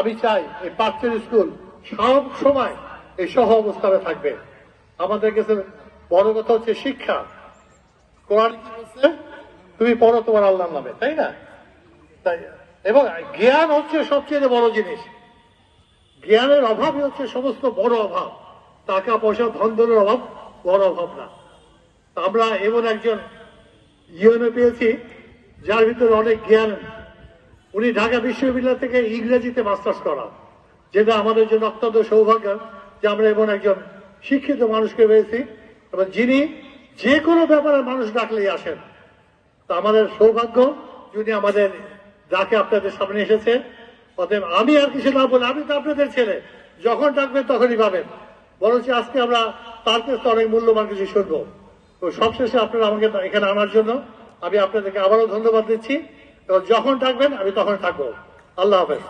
আমি চাই এই পার্সেল স্কুল সব সময় এই সহ অবস্থানে থাকবে। আমাদের কাছে বড় কথা হচ্ছে শিক্ষা। কোরআন কি বলছে? তুমি পড়ো তোমার আল্লাহর নামে, তাই না? তাই এবং জ্ঞান হচ্ছে সবচেয়ে বড় জিনিস। জ্ঞানের অভাবই হচ্ছে সমস্ত বড় অভাব। টাকা পয়সা ধন দলের অভাব বড় অভাব না। আমরা এমন একজন ইউএনও পেয়েছি যার ভিতরে অনেক জ্ঞান। উনি ঢাকা বিশ্ববিদ্যালয় থেকে ইংরেজিতে মাস্টার্স করা, যেটা আমাদের জন্য অত্যন্ত সৌভাগ্য যে আমরা এমন একজন শিক্ষিত মানুষকে পেয়েছি এবং যিনি যে কোনো ব্যাপারে মানুষ ডাকলেই আসেন। তা আমাদের সৌভাগ্য যিনি আমাদের ডাকে আপনাদের সামনে এসেছে। অতএব আমি আর কিছু না বলে, আমি তো আপনাদের ছেলে, যখন ডাকবেন তখনই পাবেন। বরঞ্চ আজকে আমরা তার কাছে অনেক মূল্যবান কিছু শুনবো। তো সবশেষে আপনারা আমাকে এখানে আনার জন্য আমি আপনাদেরকে আবারও ধন্যবাদ দিচ্ছি এবং যখন ডাকবেন আমি তখন থাকবো। আল্লাহ হাফেজ।